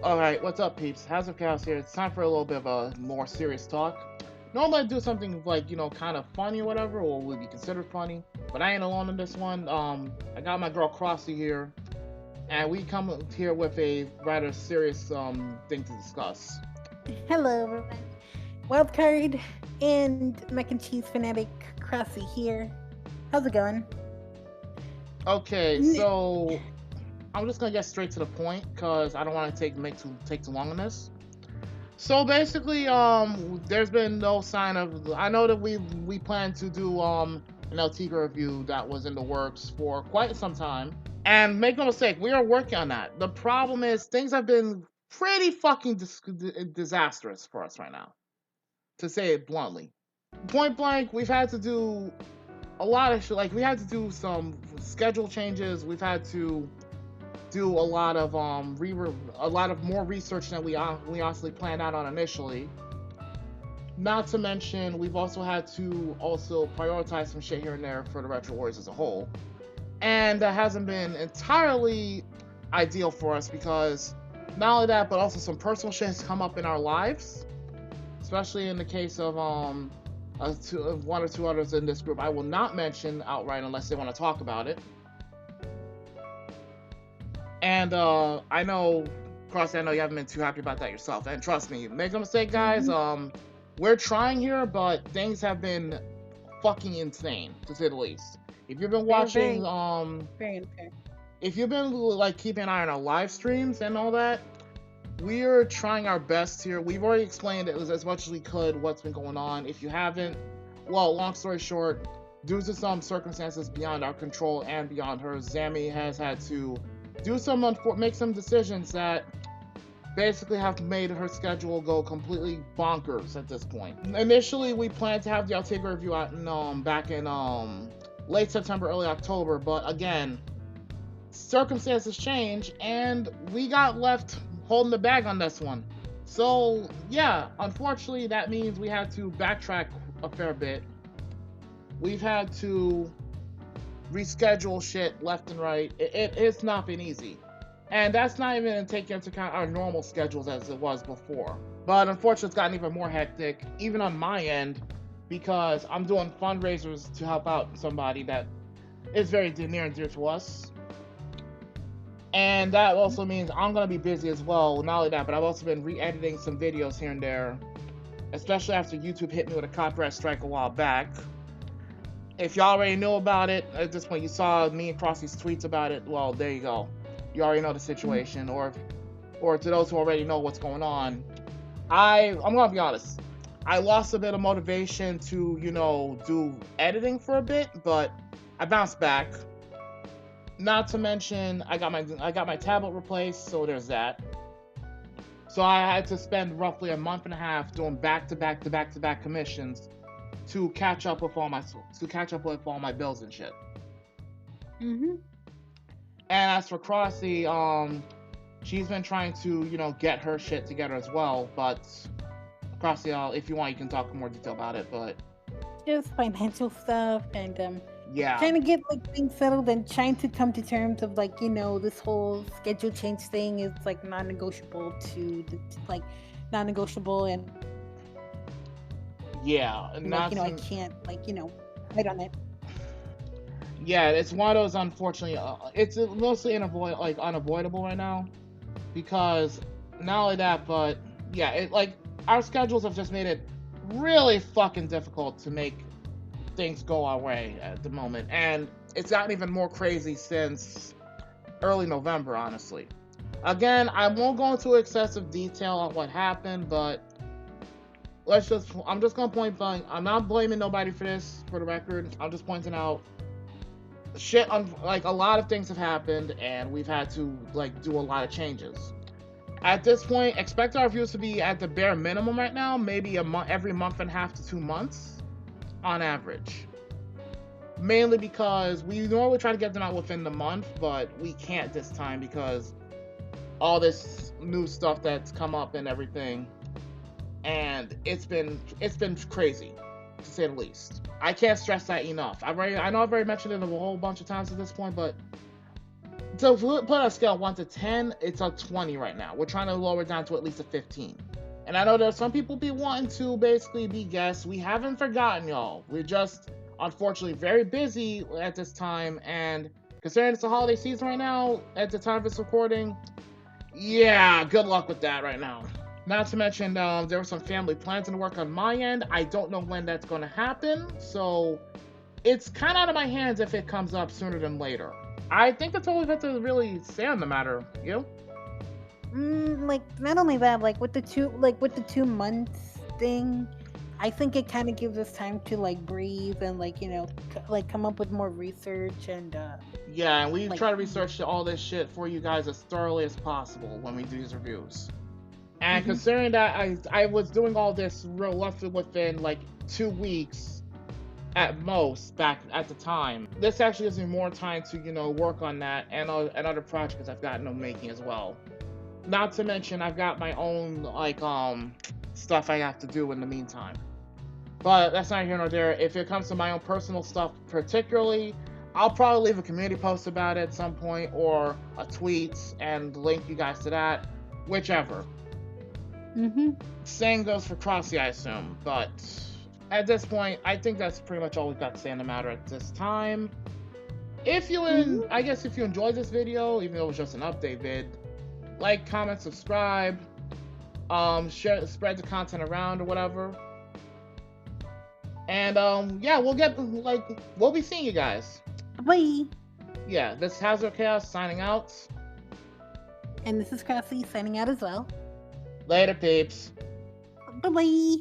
Alright, what's up, peeps? How's it Chaos here? It's time for a little bit of a more serious talk. Normally I do something like, kind of funny or whatever, or would be considered funny, but I ain't alone in this one. I got my girl Crossy here, and we come here with a rather serious thing to discuss. Hello, everyone. Wildcard and mac and cheese fanatic Crossy here. How's it going? Okay, N- so I'm just gonna get straight to the point because I don't want to take too long on this. So basically, there's been no sign of. I know that we plan to do an Tigre review that was in the works for quite some time, and make no mistake, we are working on that. The problem is things have been pretty fucking disastrous for us right now, to say it bluntly. Point blank, we've had to do a lot of shit. Like we had to do some schedule changes. We've had to do a lot of a lot of more research than we honestly planned out on initially. Not to mention, we've also had to also prioritize some shit here and there for the Retro Wars as a whole, and that hasn't been entirely ideal for us because not only that, but also some personal shit has come up in our lives, especially in the case of one or two others in this group. I will not mention outright unless they want to talk about it. And I know, Crossy, I know you haven't been too happy about that yourself. And trust me, make no mistake, guys. mhm. We're trying here, but things have been fucking insane, to say the least. If you've been Very, watching, very, very unfair. if you've been like keeping an eye on our live streams and all that, we are trying our best here. We've already explained it as much as we could what's been going on. If you haven't, well, long story short, due to some circumstances beyond our control and beyond hers, Zammy has had to make some decisions that basically have made her schedule go completely bonkers at this point. Initially, we planned to have the Altegra review out back in late September, early October, but again, circumstances change and we got left holding the bag on this one. So yeah, unfortunately, that means we had to backtrack a fair bit. We've had to reschedule shit left and right. It's not been easy. And that's not even taking into account our normal schedules as it was before. But unfortunately, it's gotten even more hectic, even on my end, because I'm doing fundraisers to help out somebody that is very near and dear to us. And that also means I'm going to be busy as well. Not only that, but I've also been re-editing some videos here and there, especially after YouTube hit me with a copyright strike a while back. If y'all already knew about it, at this point you saw me and Crossy's tweets about it, well, there you go. You already know the situation, or to those who already know what's going on, I'm gonna be honest. I lost a bit of motivation to, do editing for a bit, but I bounced back. Not to mention, I got my tablet replaced, so there's that. So I had to spend roughly a month and a half doing back to back to back to back commissions to catch up with all my bills and shit. Mm-hmm. And as for Crossy, she's been trying to, get her shit together as well. But Crossy, if you want, you can talk in more detail about it. But Just financial stuff and yeah, trying to get like things settled and trying to come to terms of like this whole schedule change thing is like non-negotiable like non-negotiable and yeah, like not I some, can't fight on it. yeah. It's one of those. Unfortunately, it's mostly unavoidable right now because not only that, but yeah, our schedules have just made it really fucking difficult to make things go our way at the moment, and it's gotten even more crazy since early November, honestly. Again, I won't go into excessive detail on what happened, but I'm just gonna point blank. I'm not blaming nobody for this, for the record. I'm just pointing out shit. Like a lot of things have happened, and we've had to do a lot of changes. At this point, expect our views to be at the bare minimum right now, maybe every month and a half to 2 months on average. Mainly because we normally try to get them out within the month, but we can't this time because all this new stuff that's come up and everything, and it's been crazy to say the least. I can't stress that enough. I know I've already mentioned it a whole bunch of times at this point, but So if we put a scale of 1 to 10, it's a 20 right now. We're trying to lower it down to at least a 15. And I know there's some people be wanting to basically be guests. We haven't forgotten y'all. We're just unfortunately very busy at this time, and considering it's the holiday season right now, at the time of this recording, yeah, good luck with that right now. Not to mention, there were some family plans in the work on my end. I don't know when that's going to happen, so it's kind of out of my hands if it comes up sooner than later. I think that's all we've had to really say on the matter. You? Like not only that, like with the 2 months thing, I think it kind of gives us time to like breathe and like like come up with more research and Yeah, and we like try to research all this shit for you guys as thoroughly as possible when we do these reviews. And considering that I was doing all this roughly within like 2 weeks at most back at the time, this actually gives me more time to work on that and other projects I've gotten making as well. Not to mention I've got my own like stuff I have to do in the meantime. But that's not here nor there. If it comes to my own personal stuff particularly, I'll probably leave a community post about it at some point or a tweet and link you guys to that, whichever. Same goes for Crossy, I assume, but at this point, I think that's pretty much all we've got to say on the matter at this time. If you I guess if you enjoyed this video, even though it was just an update vid, like, comment, subscribe, share, spread the content around or whatever. And yeah, we'll be seeing you guys. Bye. Yeah, this is Hazard Chaos signing out. And this is Crossy signing out as well. Later, peeps. Bye-bye.